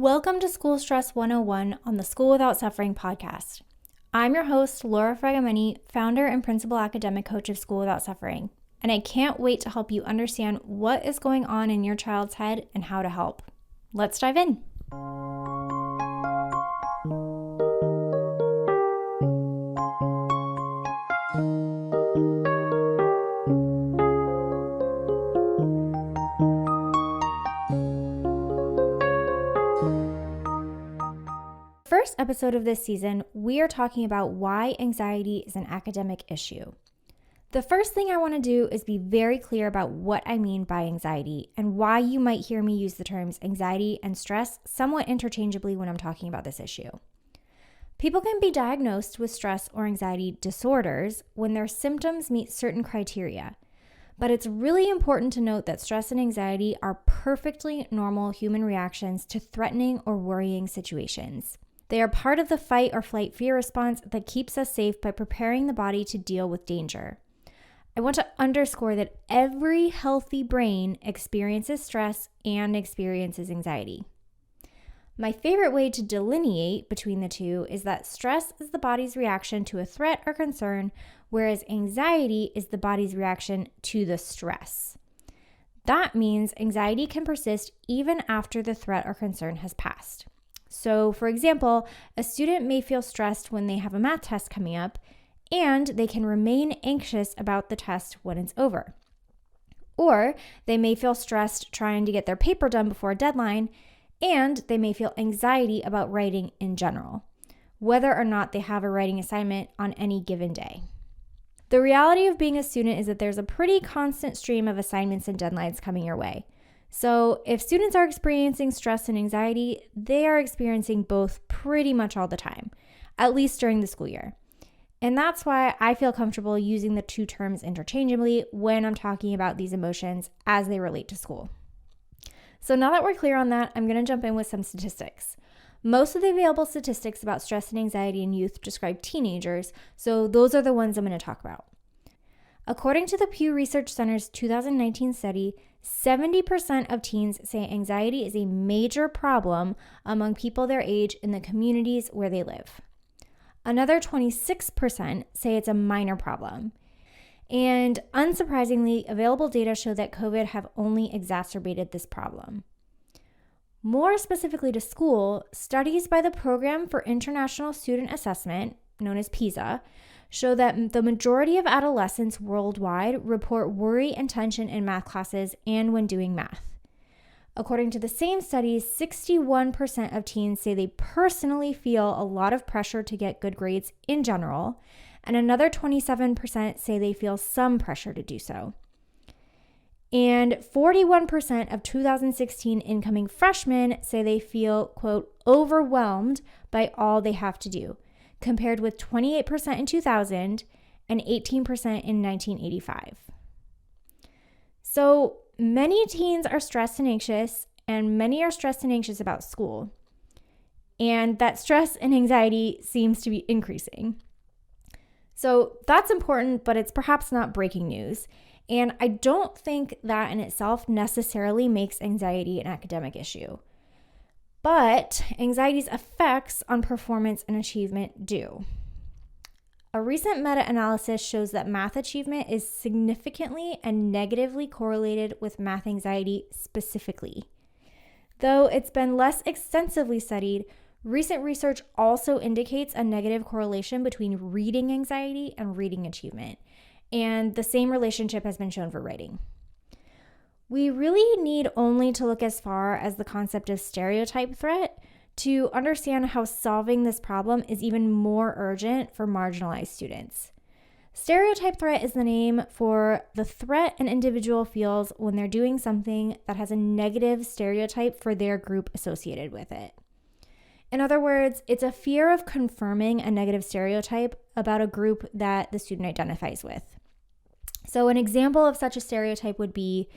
Welcome to School Stress 101 on the School Without Suffering podcast. I'm your host, Laura Fragamini, founder and principal academic coach of School Without Suffering, and I can't wait to help you understand what is going on in your child's head and how to help. Let's dive in. First episode of this season, we are talking about why anxiety is an academic issue. The first thing I want to do is be very clear about what I mean by anxiety and why you might hear me use the terms anxiety and stress somewhat interchangeably when I'm talking about this issue. People can be diagnosed with stress or anxiety disorders when their symptoms meet certain criteria, but it's really important to note that stress and anxiety are perfectly normal human reactions to threatening or worrying situations. They are part of the fight or flight fear response that keeps us safe by preparing the body to deal with danger. I want to underscore that every healthy brain experiences stress and experiences anxiety. My favorite way to delineate between the two is that stress is the body's reaction to a threat or concern, whereas anxiety is the body's reaction to the stress. That means anxiety can persist even after the threat or concern has passed. So, for example, a student may feel stressed when they have a math test coming up, and they can remain anxious about the test when it's over. Or they may feel stressed trying to get their paper done before a deadline, and they may feel anxiety about writing in general, whether or not they have a writing assignment on any given day. The reality of being a student is that there's a pretty constant stream of assignments and deadlines coming your way. So if students are experiencing stress and anxiety, they are experiencing both pretty much all the time, at least during the school year. And that's why I feel comfortable using the two terms interchangeably when I'm talking about these emotions as they relate to school. So now that we're clear on that, I'm going to jump in with some statistics. Most of the available statistics about stress and anxiety in youth describe teenagers, so those are the ones I'm going to talk about. According to the Pew Research Center's 2019 study, 70% of teens say anxiety is a major problem among people their age in the communities where they live. Another 26% say it's a minor problem. And unsurprisingly, available data show that COVID have only exacerbated this problem. More specifically to school, studies by the Program for International Student Assessment, known as PISA, show that the majority of adolescents worldwide report worry and tension in math classes and when doing math. According to the same studies, 61% of teens say they personally feel a lot of pressure to get good grades in general, and another 27% say they feel some pressure to do so. And 41% of 2016 incoming freshmen say they feel, quote, overwhelmed by all they have to do, compared with 28% in 2000 and 18% in 1985. So many teens are stressed and anxious, and many are stressed and anxious about school. And that stress and anxiety seems to be increasing. So that's important, but it's perhaps not breaking news. And I don't think that in itself necessarily makes anxiety an academic issue. But anxiety's effects on performance and achievement do. A recent meta-analysis shows that math achievement is significantly and negatively correlated with math anxiety specifically. Though it's been less extensively studied, recent research also indicates a negative correlation between reading anxiety and reading achievement, and the same relationship has been shown for writing. We really need only to look as far as the concept of stereotype threat to understand how solving this problem is even more urgent for marginalized students. Stereotype threat is the name for the threat an individual feels when they're doing something that has a negative stereotype for their group associated with it. In other words, it's a fear of confirming a negative stereotype about a group that the student identifies with. So an example of such a stereotype would be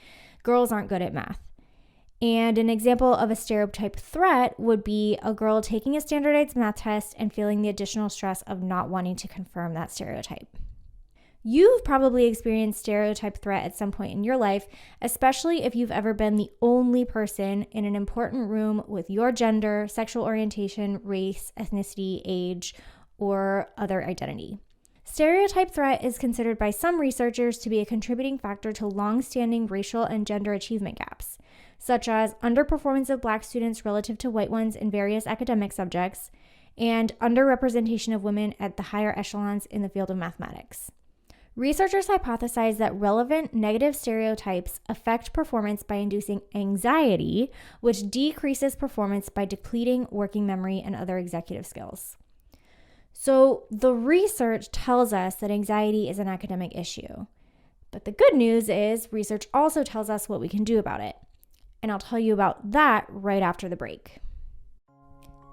girls aren't good at math. And an example of a stereotype threat would be a girl taking a standardized math test and feeling the additional stress of not wanting to confirm that stereotype. You've probably experienced stereotype threat at some point in your life, especially if you've ever been the only person in an important room with your gender, sexual orientation, race, ethnicity, age, or other identity. Stereotype threat is considered by some researchers to be a contributing factor to long-standing racial and gender achievement gaps, such as underperformance of Black students relative to white ones in various academic subjects, and underrepresentation of women at the higher echelons in the field of mathematics. Researchers hypothesize that relevant negative stereotypes affect performance by inducing anxiety, which decreases performance by depleting working memory and other executive skills. So the research tells us that anxiety is an academic issue. But the good news is research also tells us what we can do about it. And I'll tell you about that right after the break.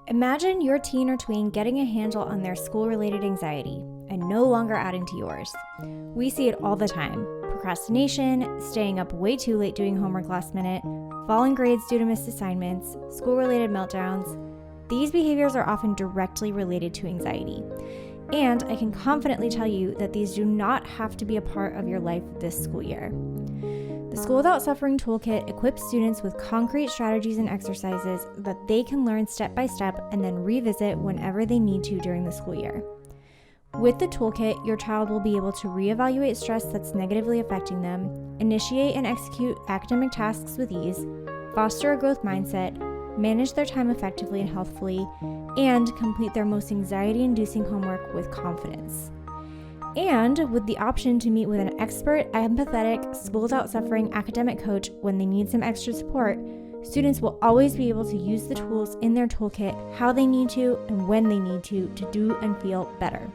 Imagine your teen or tween getting a handle on their school-related anxiety and no longer adding to yours. We see it all the time. Procrastination, staying up way too late doing homework last minute, falling grades due to missed assignments, school-related meltdowns. These behaviors are often directly related to anxiety. And I can confidently tell you that these do not have to be a part of your life this school year. The School Without Suffering Toolkit equips students with concrete strategies and exercises that they can learn step by step and then revisit whenever they need to during the school year. With the toolkit, your child will be able to reevaluate stress that's negatively affecting them, initiate and execute academic tasks with ease, foster a growth mindset, manage their time effectively and healthfully, and complete their most anxiety-inducing homework with confidence. And with the option to meet with an expert, empathetic, School Without Suffering academic coach when they need some extra support, students will always be able to use the tools in their toolkit how they need to and when they need to do and feel better.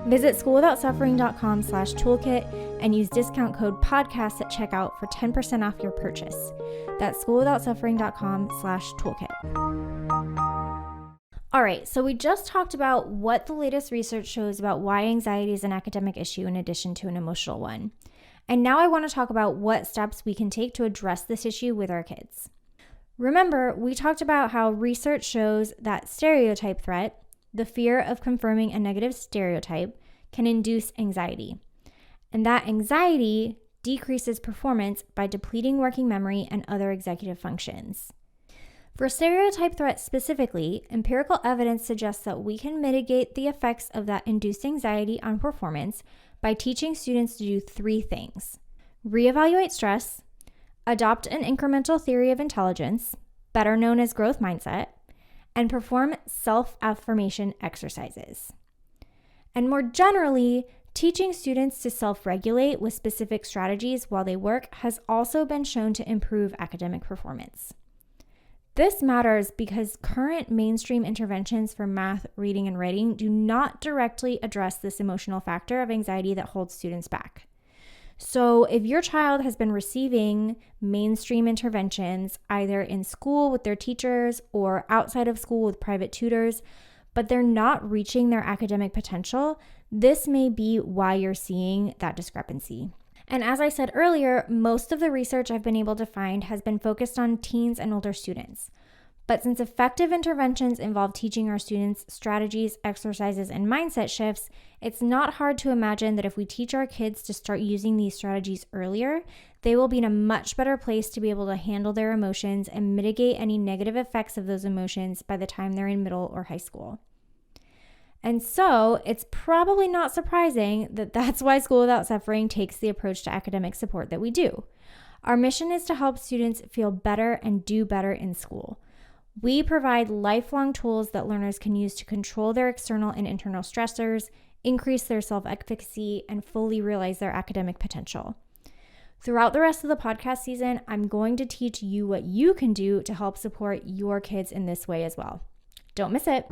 Visit schoolwithoutsuffering.com/toolkit and use discount code podcast at checkout for 10% off your purchase. That's schoolwithoutsuffering.com/toolkit. All right, so we just talked about what the latest research shows about why anxiety is an academic issue in addition to an emotional one. And now I want to talk about what steps we can take to address this issue with our kids. Remember, we talked about how research shows that stereotype threat, the fear of confirming a negative stereotype, can induce anxiety. And that anxiety decreases performance by depleting working memory and other executive functions. For stereotype threat specifically, empirical evidence suggests that we can mitigate the effects of that induced anxiety on performance by teaching students to do 3 things: reevaluate stress, adopt an incremental theory of intelligence, better known as growth mindset, and perform self-affirmation exercises. And more generally, teaching students to self-regulate with specific strategies while they work has also been shown to improve academic performance. This matters because current mainstream interventions for math, reading, and writing do not directly address this emotional factor of anxiety that holds students back. So if your child has been receiving mainstream interventions, either in school with their teachers or outside of school with private tutors, but they're not reaching their academic potential, this may be why you're seeing that discrepancy. And as I said earlier, most of the research I've been able to find has been focused on teens and older students. But since effective interventions involve teaching our students strategies, exercises, and mindset shifts, it's not hard to imagine that if we teach our kids to start using these strategies earlier, they will be in a much better place to be able to handle their emotions and mitigate any negative effects of those emotions by the time they're in middle or high school. And so it's probably not surprising that that's why School Without Suffering takes the approach to academic support that we do. Our mission is to help students feel better and do better in school. We provide lifelong tools that learners can use to control their external and internal stressors, increase their self-efficacy, and fully realize their academic potential. Throughout the rest of the podcast season, I'm going to teach you what you can do to help support your kids in this way as well. Don't miss it.